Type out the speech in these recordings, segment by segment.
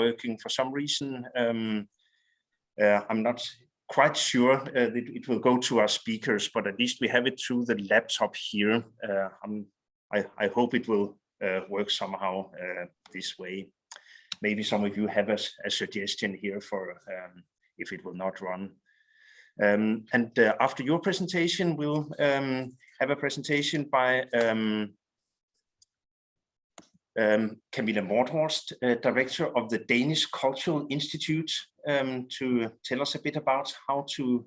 working. For some reason, I'm not quite sure that it will go to our speakers, but at least we have it through the laptop here. I hope it will work somehow this way. Maybe some of you have a suggestion here for if it will not run. And after your presentation, we'll have a presentation by Camilla Mordhorst, Director of the Danish Cultural Institute, to tell us a bit about how to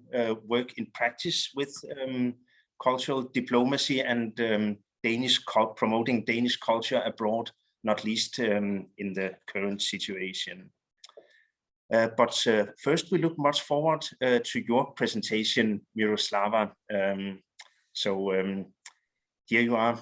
work in practice with cultural diplomacy and promoting Danish culture abroad, not least in the current situation. But first, we look much forward to your presentation, Myroslava. So here you are.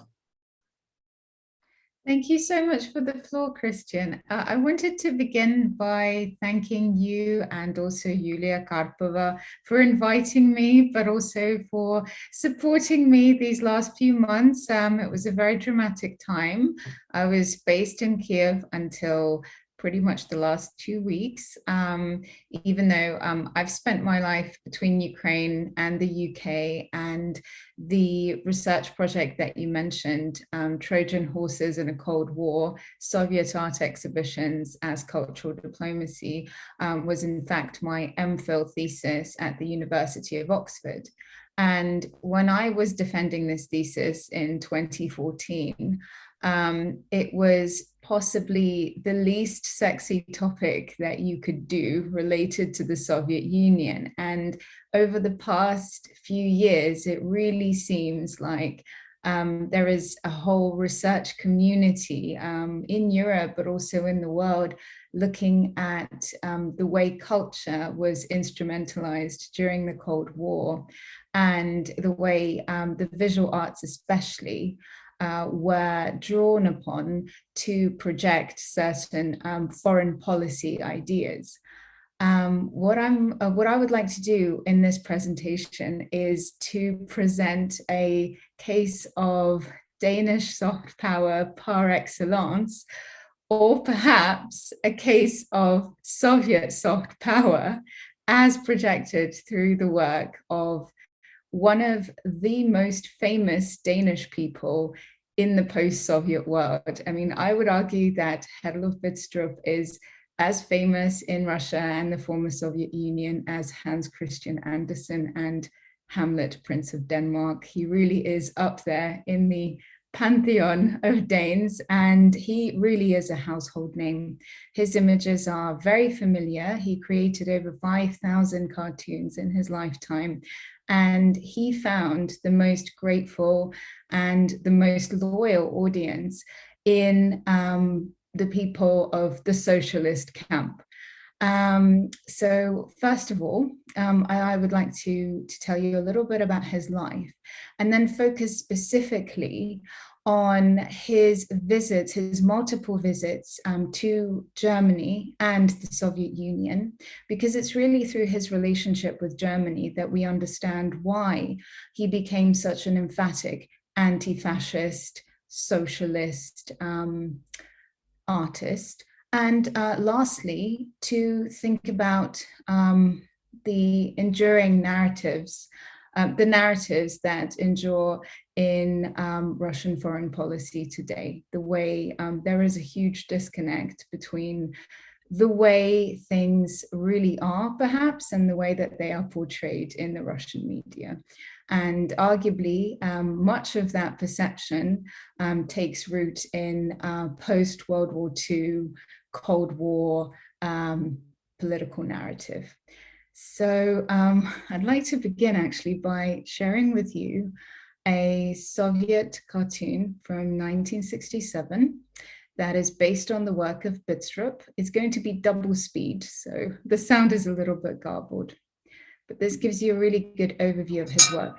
Thank you so much for the floor, Christian. I wanted to begin by thanking you and also Yulia Karpova for inviting me, but also for supporting me these last few months. It was a very dramatic time. I was based in Kiev until pretty much the last 2 weeks, even though I've spent my life between Ukraine and the UK, and the research project that you mentioned, Trojan Horses in a Cold War, Soviet art exhibitions as cultural diplomacy, was in fact my MPhil thesis at the University of Oxford. And when I was defending this thesis in 2014, it was possibly the least sexy topic that you could do related to the Soviet Union. And over the past few years, it really seems like there is a whole research community in Europe, but also in the world, looking at the way culture was instrumentalized during the Cold War, and the way the visual arts especially were drawn upon to project certain foreign policy ideas. What I would like to do in this presentation is to present a case of Danish soft power par excellence, or perhaps a case of Soviet soft power as projected through the work of one of the most famous Danish people in the post-Soviet world. I mean, I would argue that Herluf Bidstrup is as famous in Russia and the former Soviet Union as Hans Christian Andersen and Hamlet, Prince of Denmark. He really is up there in the pantheon of Danes, and he really is a household name. His images are very familiar. He created over 5,000 cartoons in his lifetime, and he found the most grateful and the most loyal audience in the people of the socialist camp. So first of all, I would like to tell you a little bit about his life, and then focus specifically on his visits, his multiple visits to Germany and the Soviet Union, because it's really through his relationship with Germany that we understand why he became such an emphatic anti-fascist, socialist artist. And lastly, to think about the enduring narratives, the narratives that endure in Russian foreign policy today, the way there is a huge disconnect between the way things really are, perhaps, and the way that they are portrayed in the Russian media. And arguably, much of that perception takes root in post-World War II, Cold War political narrative. So I'd like to begin actually by sharing with you a Soviet cartoon from 1967 that is based on the work of Bidstrup. It's going to be double speed, so the sound is a little bit garbled, but this gives you a really good overview of his work.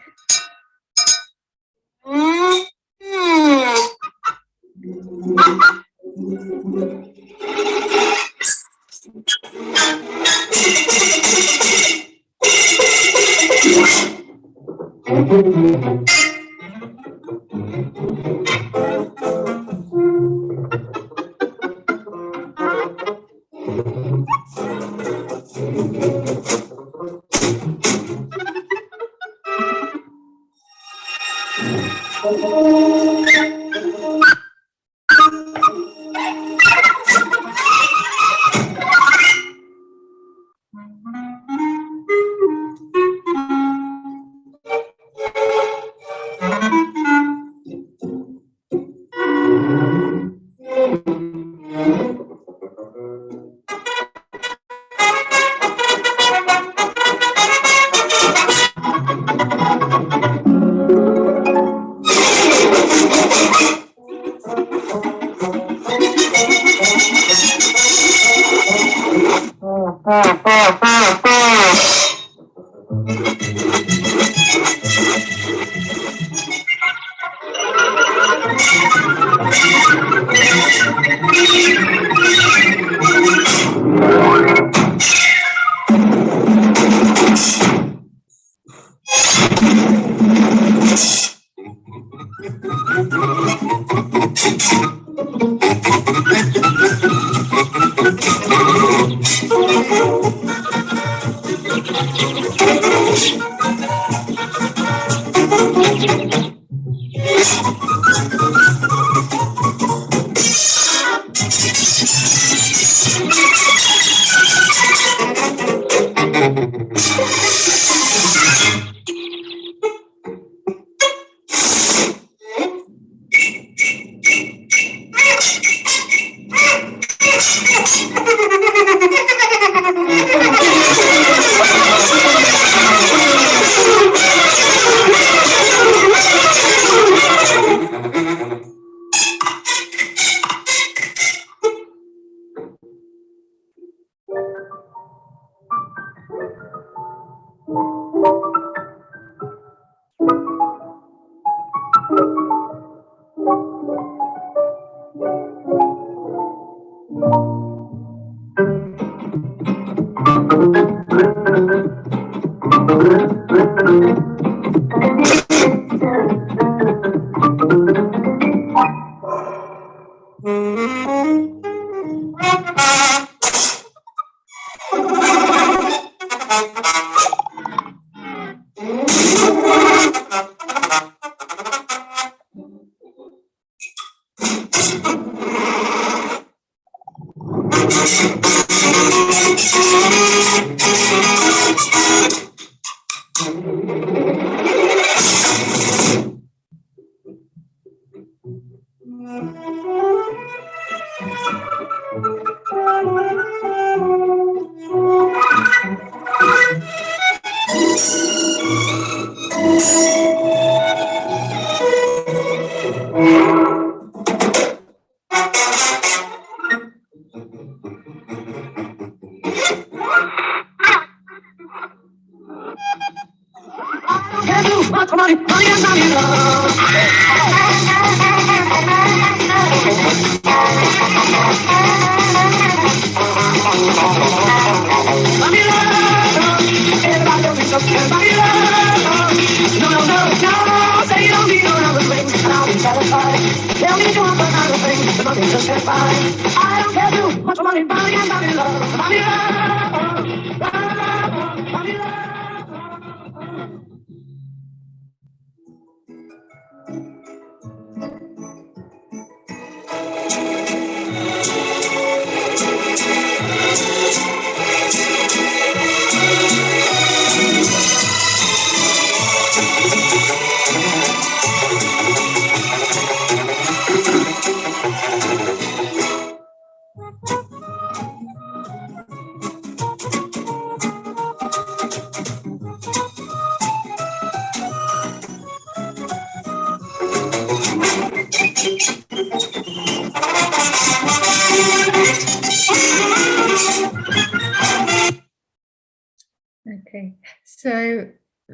Okay, so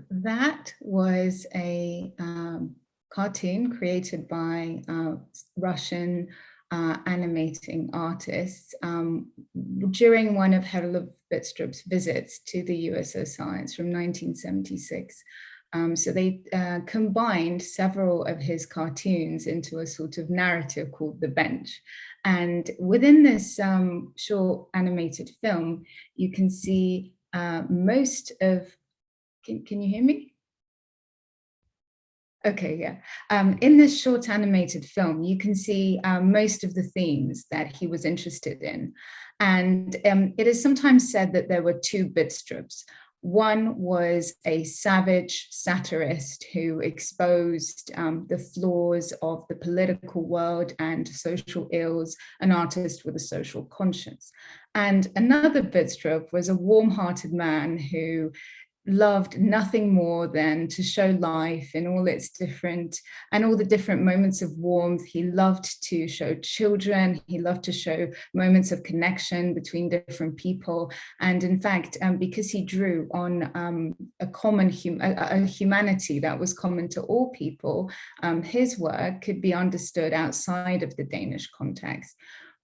that was a cartoon created by Russian animating artists during one of Herluf Bidstrup's visits to the USSR. It's from 1976. So they combined several of his cartoons into a sort of narrative called The Bench. And within this short animated film, you can see most of, can you hear me? Okay, yeah. In this short animated film, you can see most of the themes that he was interested in. And it is sometimes said that there were two Bidstrups. One was a savage satirist who exposed the flaws of the political world and social ills, an artist with a social conscience. And another Bidstrup was a warm-hearted man who loved nothing more than to show life in all its different and all the different moments of warmth. He loved to show children. He loved to show moments of connection between different people. And in fact, because he drew on a common humanity that was common to all people, his work could be understood outside of the Danish context.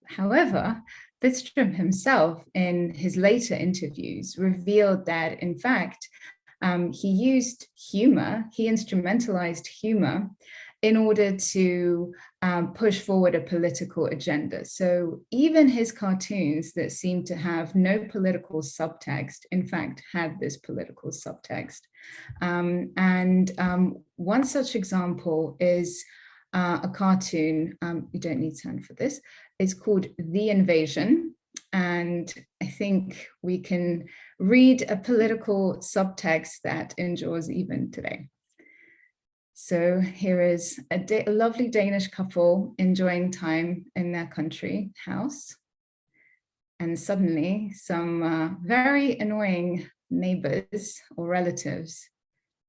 However, Bidstrup himself, in his later interviews, revealed that, in fact, he used humor, he instrumentalized humor in order to push forward a political agenda. So even his cartoons that seemed to have no political subtext, in fact, had this political subtext. One such example is a cartoon, you don't need sound for this, it's called The Invasion. And I think we can read a political subtext that endures even today. So here is a lovely Danish couple enjoying time in their country house. And suddenly some very annoying neighbors or relatives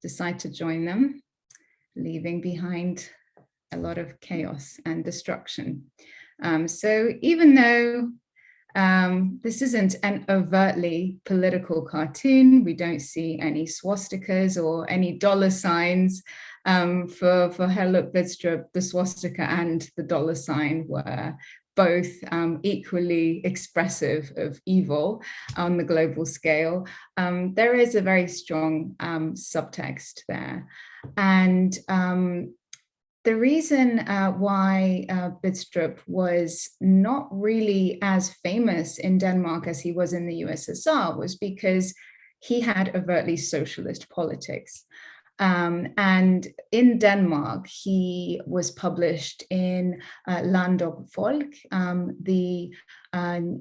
decide to join them, leaving behind a lot of chaos and destruction. So even though this isn't an overtly political cartoon, we don't see any swastikas or any dollar signs. For Herluf Bidstrup, the swastika and the dollar sign were both equally expressive of evil on the global scale. There is a very strong subtext there. And the reason why Bidstrup was not really as famous in Denmark as he was in the USSR was because he had overtly socialist politics. And in Denmark, he was published in Land og Folk, the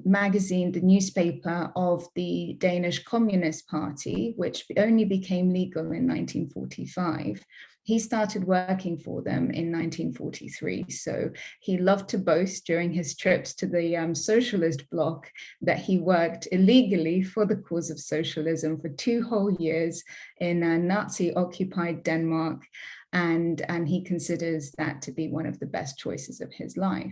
magazine, the newspaper of the Danish Communist Party, which only became legal in 1945. He started working for them in 1943. So he loved to boast during his trips to the socialist bloc that he worked illegally for the cause of socialism for 2 whole years in Nazi-occupied Denmark. And he considers that to be one of the best choices of his life.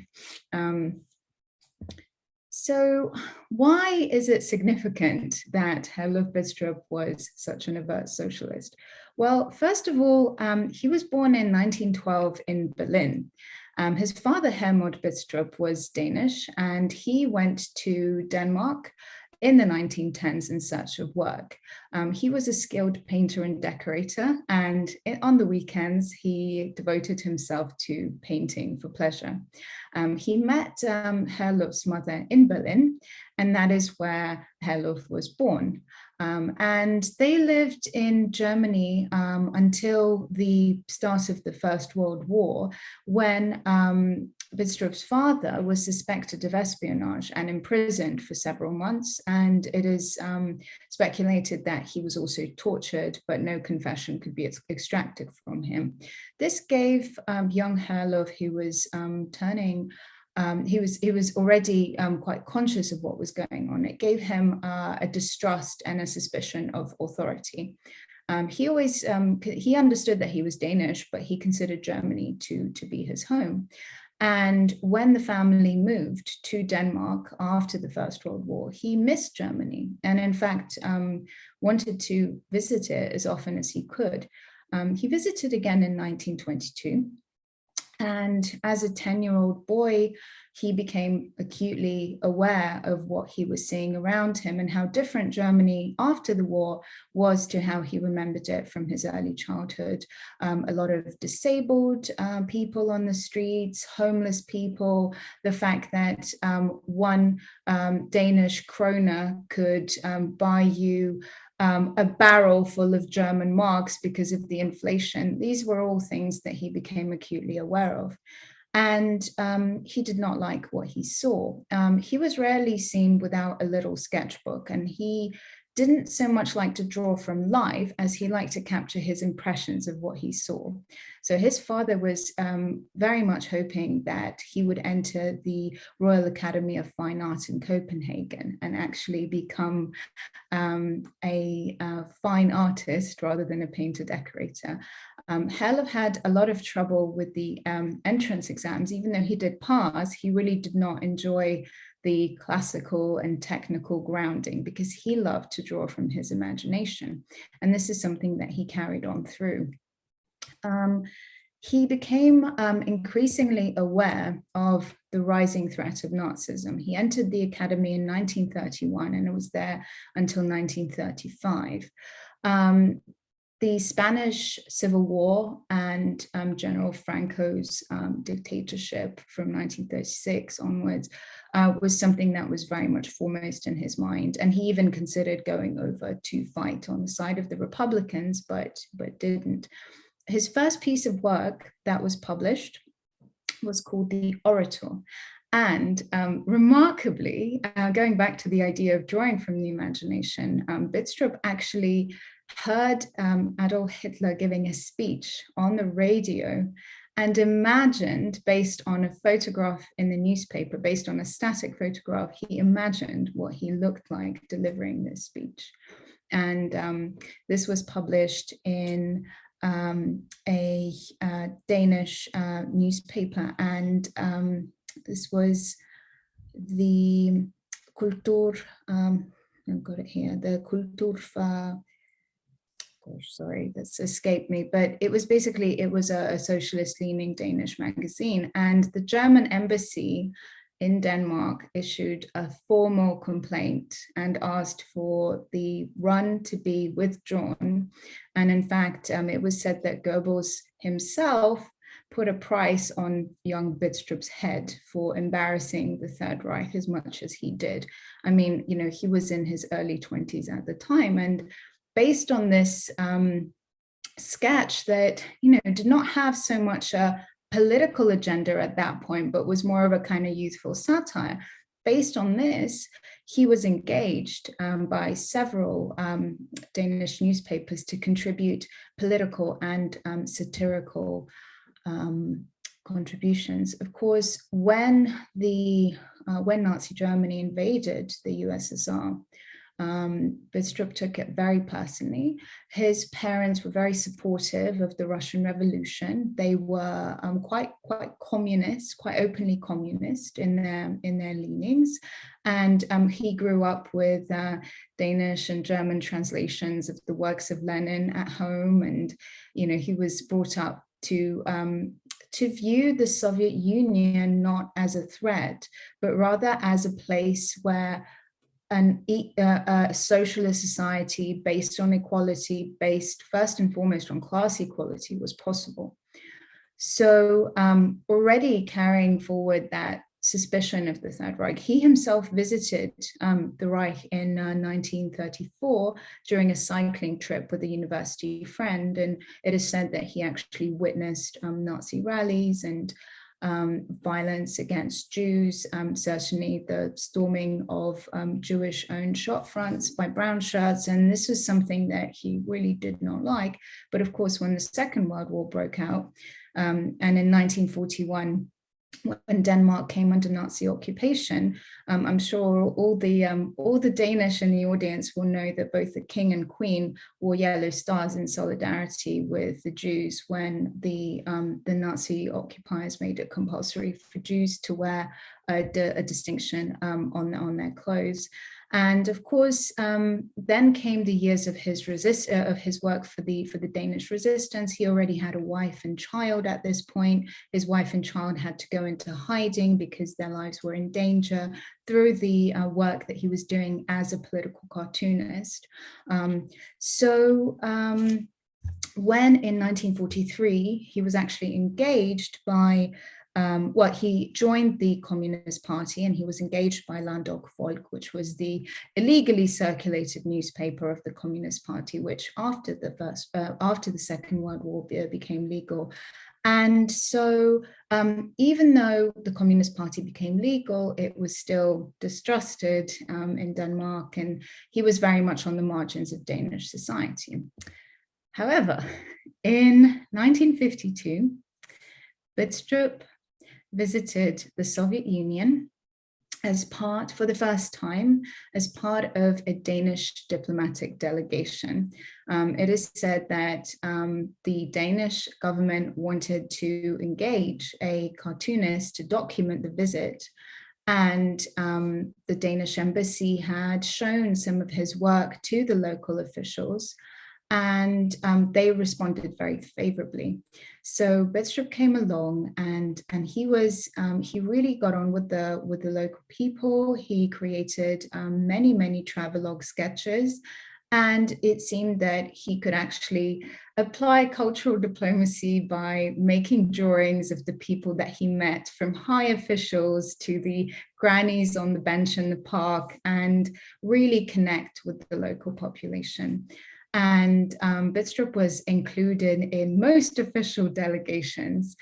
So why is it significant that Herluf Bidstrup was such an overt socialist? Well, first of all, he was born in 1912 in Berlin. His father, Herluf Bidstrup, was Danish, and he went to Denmark in the 1910s in search of work. He was a skilled painter and decorator, and on the weekends, he devoted himself to painting for pleasure. He met Herluf's mother in Berlin, and that is where Herluf was born. And they lived in Germany until the start of the First World War, when Bidstrup's father was suspected of espionage and imprisoned for several months. And it is speculated that he was also tortured, but no confession could be extracted from him. This gave young Herluf, who was he was already quite conscious of what was going on. It gave him a distrust and a suspicion of authority. He understood that he was Danish, but he considered Germany to be his home. And when the family moved to Denmark after the First World War, he missed Germany and in fact wanted to visit it as often as he could. He visited again in 1922. And as a 10-year-old boy, he became acutely aware of what he was seeing around him and how different Germany after the war was to how he remembered it from his early childhood. A lot of disabled people on the streets, homeless people, the fact that one Danish kroner could buy you a barrel full of German marks because of the inflation. These were all things that he became acutely aware of. And he did not like what he saw. He was rarely seen without a little sketchbook, and he didn't so much like to draw from life as he liked to capture his impressions of what he saw. So his father was very much hoping that he would enter the Royal Academy of Fine Art in Copenhagen and actually become a fine artist rather than a painter decorator. Herluf had a lot of trouble with the entrance exams. Even though he did pass, he really did not enjoy the classical and technical grounding because he loved to draw from his imagination. And this is something that he carried on through. He became increasingly aware of the rising threat of Nazism. He entered the academy in 1931 and was there until 1935. The Spanish Civil War and General Franco's dictatorship from 1936 onwards was something that was very much foremost in his mind. And he even considered going over to fight on the side of the Republicans, but didn't. His first piece of work that was published was called The Orator. And remarkably, going back to the idea of drawing from the imagination, Bidstrup actually heard Adolf Hitler giving a speech on the radio and imagined, based on a photograph in the newspaper, based on a static photograph, he imagined what he looked like delivering this speech. And this was published in a Danish newspaper, and this was the Kultur, I've got it here, the Kultur, gosh, sorry, that's escaped me, but it was basically, it was a socialist leaning Danish magazine, and the German embassy in Denmark issued a formal complaint and asked for the run to be withdrawn. And in fact, it was said that Goebbels himself put a price on young Bidstrup's head for embarrassing the Third Reich as much as he did. I mean, you know, he was in his early 20s at the time, and based on this sketch that, you know, did not have so much a political agenda at that point, but was more of a kind of youthful satire. Based on this, he was engaged by several Danish newspapers to contribute political and satirical contributions. Of course, when Nazi Germany invaded the USSR, Bidstrup took it very personally. His parents were very supportive of the Russian Revolution. They were quite communist, quite openly communist in their leanings, and he grew up with Danish and German translations of the works of Lenin at home, and you know, he was brought up to view the Soviet Union not as a threat, but rather as a place where a socialist society based on equality, based first and foremost on class equality, was possible. So already carrying forward that suspicion of the Third Reich, he himself visited the Reich in 1934 during a cycling trip with a university friend, and it is said that he actually witnessed Nazi rallies and violence against Jews, certainly the storming of Jewish-owned shop fronts by brown shirts, and this was something that he really did not like. But of course, when the Second World War broke out, and in 1941, when Denmark came under Nazi occupation, I'm sure all the Danish in the audience will know that both the King and Queen wore yellow stars in solidarity with the Jews when the Nazi occupiers made it compulsory for Jews to wear a distinction on their clothes. And of course, then came the years of his work for the Danish resistance. He already had a wife and child at this point. His wife and child had to go into hiding because their lives were in danger through the work that he was doing as a political cartoonist. When in 1943, he was actually engaged by he joined the Communist Party, and he was engaged by Landog Folk, which was the illegally circulated newspaper of the Communist Party, which after the Second World War became legal. And so even though the Communist Party became legal, it was still distrusted in Denmark, and he was very much on the margins of Danish society. However, in 1952, Bidstrup visited the Soviet Union for the first time, as part of a Danish diplomatic delegation. It is said that the Danish government wanted to engage a cartoonist to document the visit, and the Danish embassy had shown some of his work to the local officials, and they responded very favorably. So Bidstrup came along, and he really got on with the local people. He created many travelogue sketches, and it seemed that he could actually apply cultural diplomacy by making drawings of the people that he met, from high officials to the grannies on the bench in the park, and really connect with the local population. And Bidstrup was included in most official delegations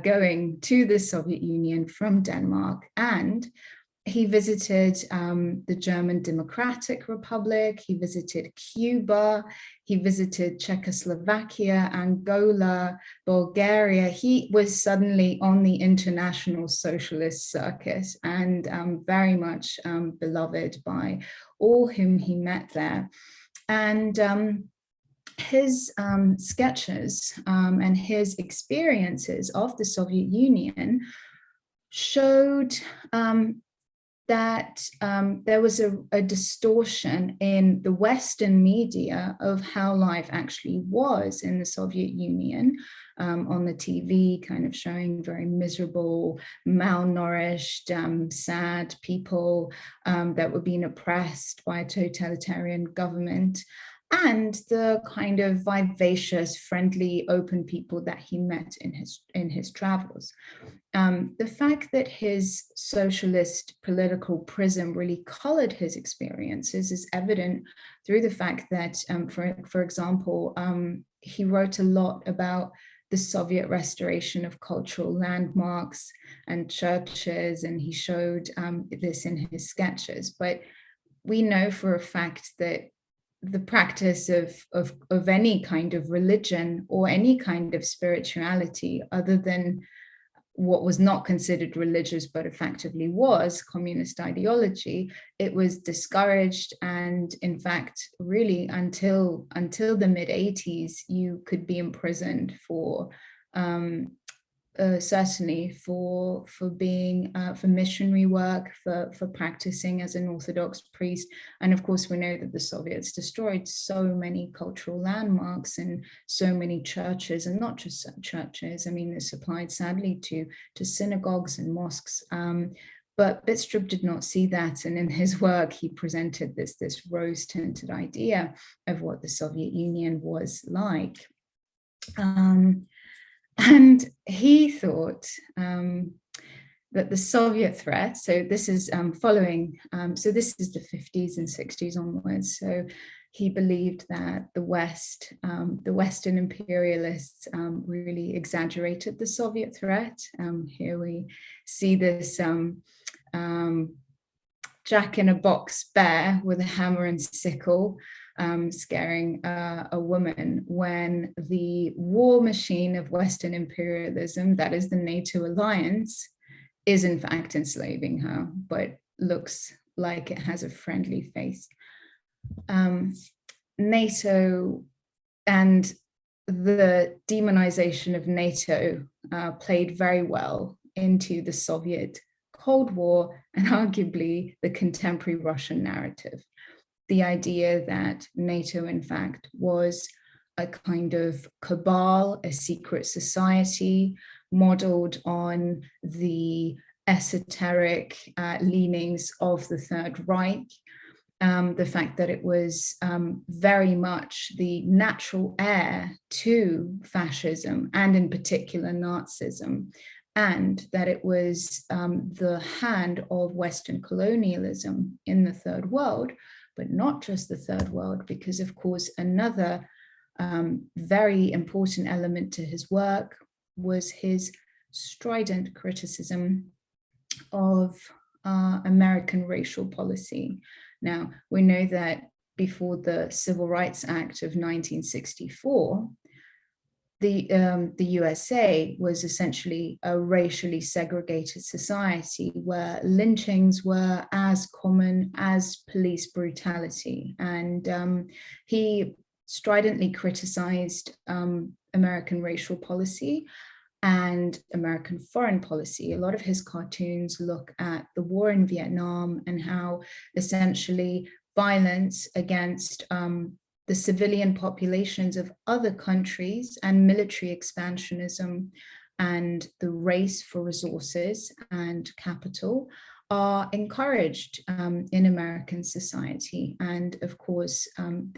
going to the Soviet Union from Denmark. And he visited the German Democratic Republic, he visited Cuba, he visited Czechoslovakia, Angola, Bulgaria. He was suddenly on the international socialist circuit, and very much beloved by all whom he met there. And his sketches and his experiences of the Soviet Union showed that there was a distortion in the Western media of how life actually was in the Soviet Union, on the TV, kind of showing very miserable, malnourished, sad people that were being oppressed by a totalitarian government, and the kind of vivacious, friendly, open people that he met in his travels. The fact that his socialist political prism really colored his experiences is evident through the fact that, for example, he wrote a lot about the Soviet restoration of cultural landmarks and churches, and he showed this in his sketches. But we know for a fact that the practice of any kind of religion or any kind of spirituality, other than what was not considered religious but effectively was communist ideology, it was discouraged. And in fact, really until the mid-80s, you could be imprisoned for certainly for being for missionary work, for practicing as an Orthodox priest. And of course, we know that the Soviets destroyed so many cultural landmarks and so many churches, and not just churches. I mean, this applied sadly to synagogues and mosques. But Bidstrup did not see that, and in his work, he presented this rose-tinted idea of what the Soviet Union was like. And he thought that the Soviet threat, so this is following, so this is the 50s and 60s onwards. So he believed that the West, the Western imperialists really exaggerated the Soviet threat. Here we see this jack-in-a-box bear with a hammer and sickle scaring a woman, when the war machine of Western imperialism, that is the NATO alliance, is in fact enslaving her, but looks like it has a friendly face. NATO and the demonization of NATO played very well into the Soviet Cold War and arguably the contemporary Russian narrative. The idea that NATO, in fact, was a kind of cabal, a secret society modeled on the esoteric leanings of the Third Reich. The fact that it was very much the natural heir to fascism and in particular Nazism, and that it was the hand of Western colonialism in the Third World, but not just the Third World, because of course another very important element to his work was his strident criticism of American racial policy. Now, we know that before the Civil Rights Act of 1964, the USA was essentially a racially segregated society where lynchings were as common as police brutality. And he stridently criticized American racial policy and American foreign policy. A lot of his cartoons look at the war in Vietnam and how essentially violence against the civilian populations of other countries and military expansionism and the race for resources and capital are encouraged in American society. And of course,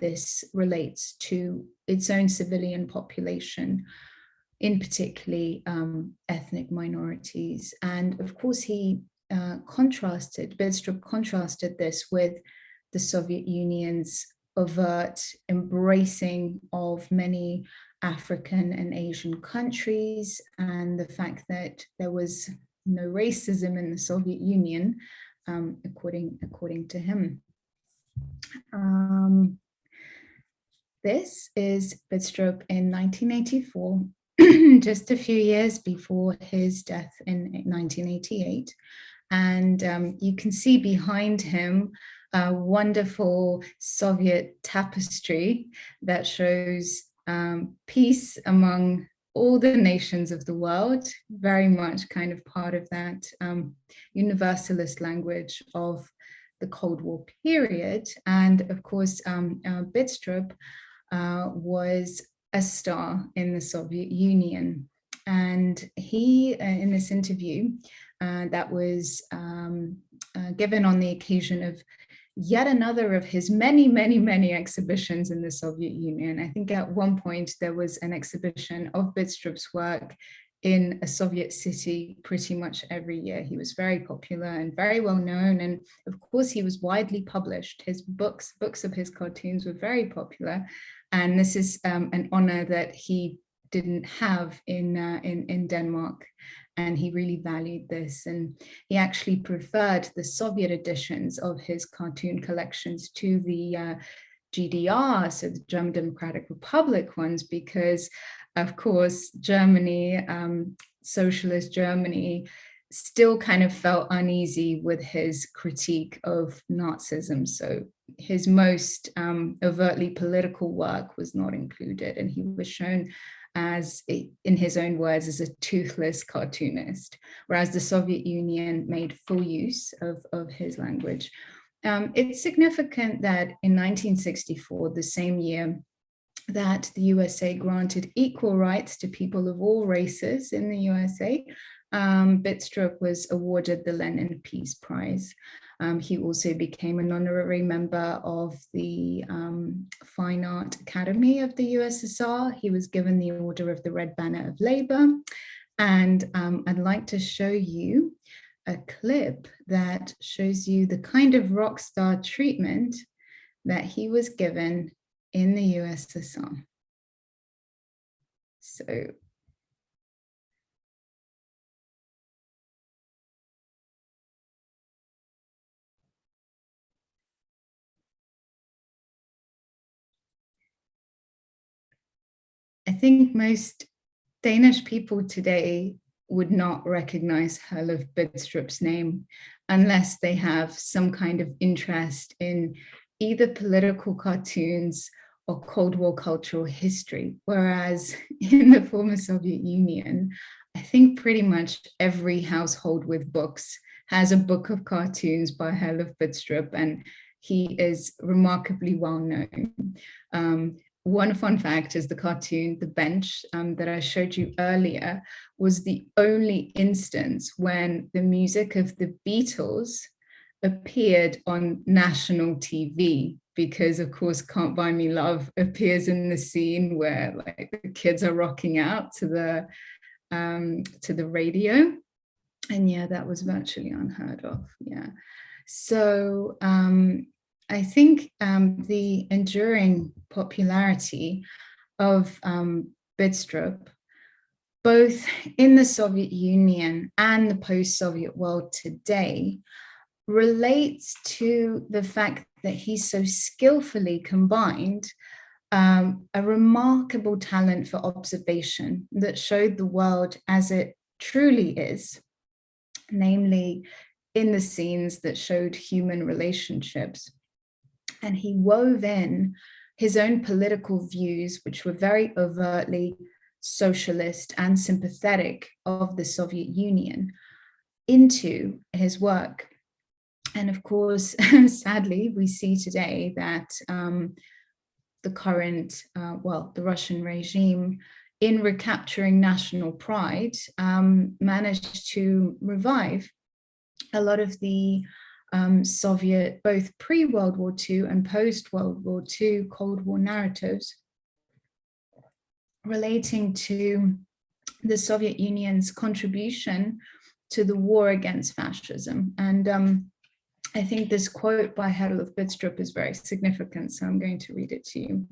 this relates to its own civilian population, in particularly ethnic minorities. And of course, Bidstrup contrasted this with the Soviet Union's overt embracing of many African and Asian countries, and the fact that there was no racism in the Soviet Union, according to him. This is Bidstrup in 1984, just a few years before his death in 1988. And you can see behind him a wonderful Soviet tapestry that shows peace among all the nations of the world, very much kind of part of that universalist language of the Cold War period. And of course, Bidstrup was a star in the Soviet Union. And he, in this interview that was given on the occasion of yet another of his many exhibitions in the Soviet Union. I think at one point there was an exhibition of Bidstrup's work in a Soviet city pretty much every year. He was very popular and very well known. And of course, he was widely published. His books of his cartoons were very popular. And this is an honor that he didn't have in Denmark. And he really valued this. And he actually preferred the Soviet editions of his cartoon collections to the GDR, so the German Democratic Republic ones, because of course, Germany, socialist Germany, still kind of felt uneasy with his critique of Nazism. So his most overtly political work was not included, and he was shown as, in his own words, as a toothless cartoonist, whereas the Soviet Union made full use of his language. It's significant that in 1964, the same year that the USA granted equal rights to people of all races in the USA, Bidstrup was awarded the Lenin Peace Prize. He also became an honorary member of the Fine Art Academy of the USSR. He was given the Order of the Red Banner of Labor. And I'd like to show you a clip that shows you the kind of rock star treatment that he was given in the USSR. So I think most Danish people today would not recognize Herluf Bidstrup's name unless they have some kind of interest in either political cartoons or Cold War cultural history. Whereas in the former Soviet Union, I think pretty much every household with books has a book of cartoons by Herluf Bidstrup, and he is remarkably well known. One fun fact is the cartoon, The Bench, that I showed you earlier, was the only instance when the music of the Beatles appeared on national TV, because of course Can't Buy Me Love appears in the scene where like the kids are rocking out to the radio. And yeah, that was virtually unheard of. Yeah. So I think the enduring popularity of Bidstrup, both in the Soviet Union and the post-Soviet world today, relates to the fact that he so skillfully combined a remarkable talent for observation that showed the world as it truly is, namely in the scenes that showed human relationships. And he wove in his own political views, which were very overtly socialist and sympathetic of the Soviet Union, into his work. And of course, sadly, we see today that the current, the Russian regime, in recapturing national pride, managed to revive a lot of the Soviet, both pre-World War II and post-World War II Cold War narratives relating to the Soviet Union's contribution to the war against fascism. And I think this quote by Herluf Bidstrup is very significant, so I'm going to read it to you.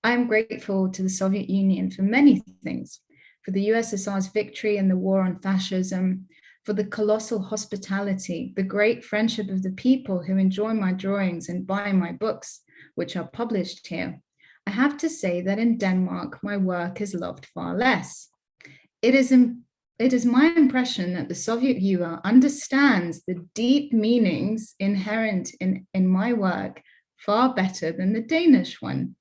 I am grateful to the Soviet Union for many things, for the USSR's victory in the war on fascism, for the colossal hospitality, the great friendship of the people who enjoy my drawings and buy my books, which are published here. I have to say that in Denmark, my work is loved far less. It is my impression that the Soviet viewer understands the deep meanings inherent in my work far better than the Danish one,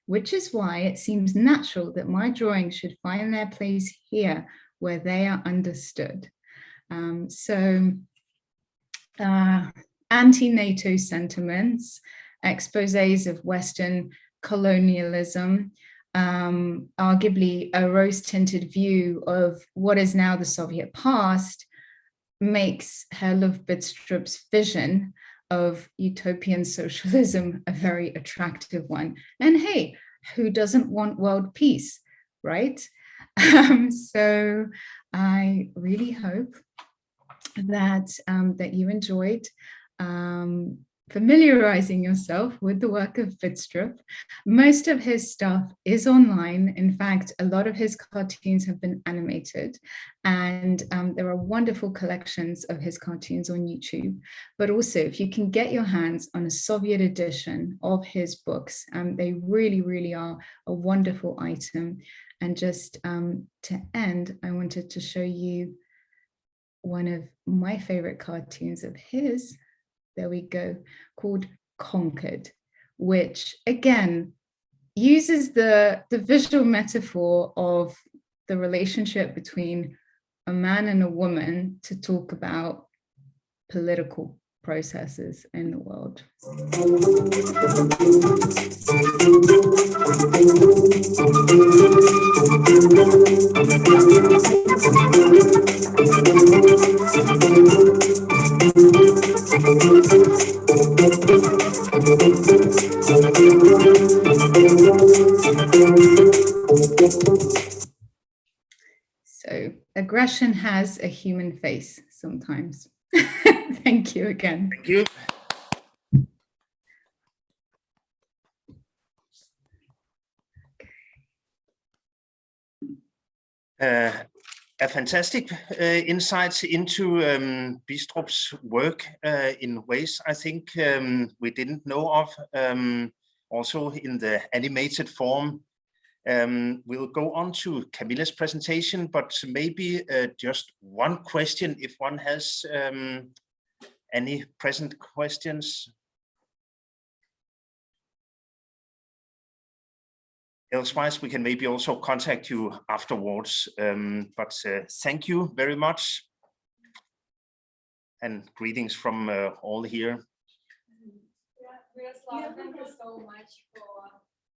which is why it seems natural that my drawings should find their place here where they are understood. Anti-NATO sentiments, exposés of Western colonialism, arguably a rose-tinted view of what is now the Soviet past, makes Herluf Bidstrup's vision of utopian socialism a very attractive one. And hey, who doesn't want world peace, right? So I really hope that that you enjoyed familiarizing yourself with the work of Bidstrup. Most of his stuff is online. In fact, a lot of his cartoons have been animated, and there are wonderful collections of his cartoons on YouTube. But also, if you can get your hands on a Soviet edition of his books, they really, really are a wonderful item. And just to end, I wanted to show you one of my favorite cartoons of his. There we go, called Conquered, which again uses the visual metaphor of the relationship between a man and a woman to talk about political processes in the world. So aggression has a human face sometimes. Thank you again. Thank you. A fantastic insight into Bidstrup's work in ways I think we didn't know of, also in the animated form. We'll go on to Camilla's presentation, but maybe just one question if one has any present questions. Elsewise, we can maybe also contact you afterwards, but thank you very much. and greetings from all here. Yeah, Myroslava, thank you so much for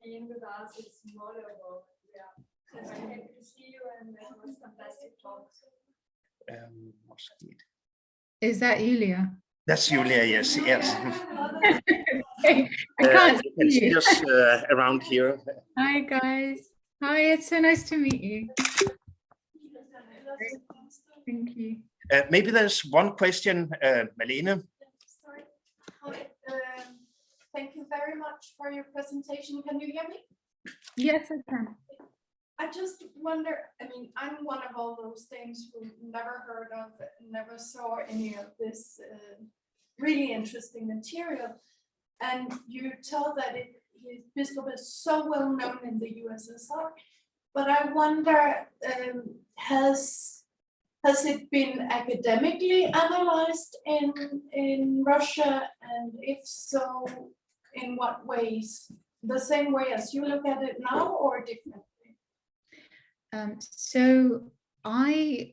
being with us. It's wonderful. Yeah, I'm happy to see you, and that was fantastic talk. Is that Julia? That's Julia, yes, yes. I can't you can see us around here. Hi guys. Hi, it's so nice to meet you. Thank you. Maybe there's one question, Malene. Sorry. Hi. Thank you very much for your presentation. Can you hear me? Yes, I can. I just wonder, I mean, I'm one of all those Danes who never heard of, never saw any of this really interesting material. And you tell that Bidstrup is so well known in the USSR, but I wonder, has it been academically analyzed in Russia? And if so, in what ways? The same way as you look at it now, or differently? So I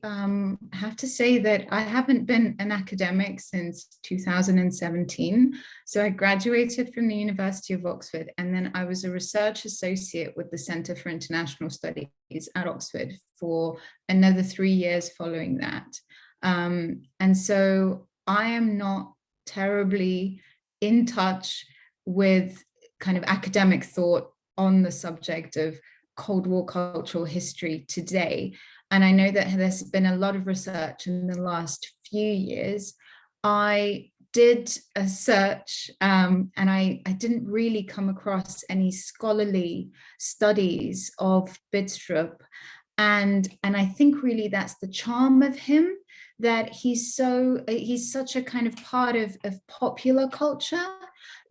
have to say that I haven't been an academic since 2017. So I graduated from the University of Oxford, and then I was a research associate with the Centre for International Studies at Oxford for another 3 years following that. And so I am not terribly in touch with kind of academic thought on the subject of Cold War cultural history today. And I know that there's been a lot of research in the last few years. I did a search and I didn't really come across any scholarly studies of Bidstrup. And I think really that's the charm of him, that he's such a kind of part of popular culture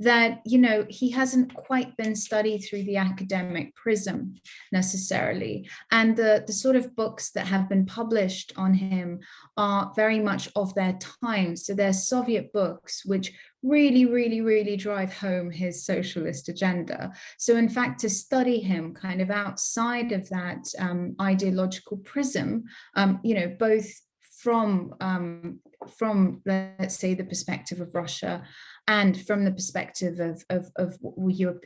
that, you know, he hasn't quite been studied through the academic prism necessarily. And the sort of books that have been published on him are very much of their time. So they're Soviet books, which really drive home his socialist agenda. So in fact, to study him kind of outside of that ideological prism, you know, both from let's say the perspective of Russia and from the perspective of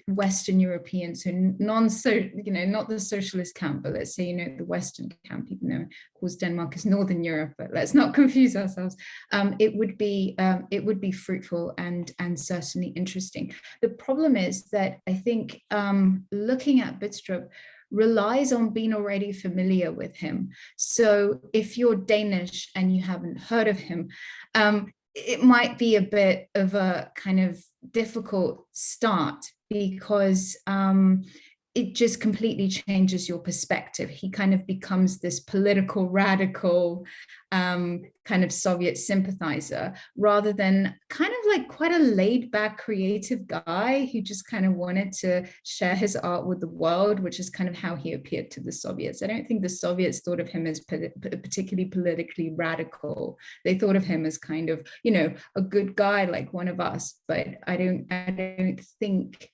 Western Europeans who not the socialist camp, but let's say, you know, the Western camp, even though of course Denmark is Northern Europe, but let's not confuse ourselves. It would be fruitful and certainly interesting. The problem is that I think looking at Bidstrup relies on being already familiar with him. So if you're Danish and you haven't heard of him, it might be a bit of a kind of difficult start, because it just completely changes your perspective. He kind of becomes this political radical kind of Soviet sympathizer, rather than kind of like quite a laid back creative guy who just kind of wanted to share his art with the world, which is kind of how he appeared to the Soviets. I don't think the Soviets thought of him as particularly politically radical. They thought of him as kind of, you know, a good guy like one of us, but I don't think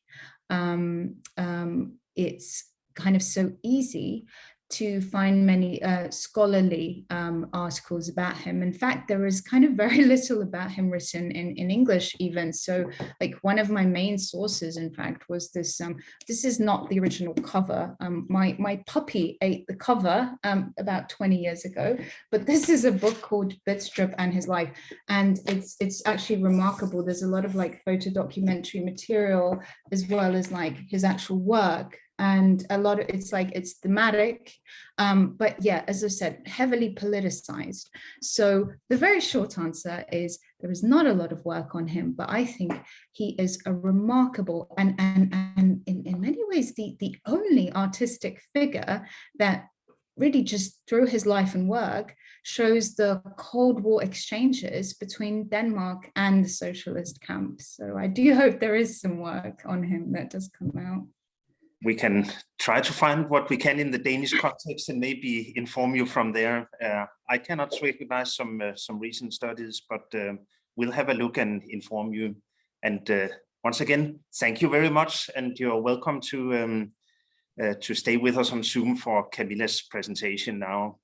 it's kind of so easy to find many scholarly articles about him. In fact, there is kind of very little about him written in English even. So like one of my main sources, in fact, was this, this is not the original cover. My puppy ate the cover about 20 years ago, but this is a book called Bidstrup and His Life. And it's actually remarkable. There's a lot of like photo documentary material, as well as like his actual work. And a lot of it's thematic, but yeah, as I said, heavily politicized. So the very short answer is there is not a lot of work on him, but I think he is a remarkable and in many ways the only artistic figure that really just through his life and work shows the Cold War exchanges between Denmark and the socialist camp. So I do hope there is some work on him that does come out. We can try to find what we can in the Danish context and maybe inform you from there. I cannot recognize some recent studies, but we'll have a look and inform you. And once again, thank you very much, and you're welcome to stay with us on Zoom for Camilla's presentation now.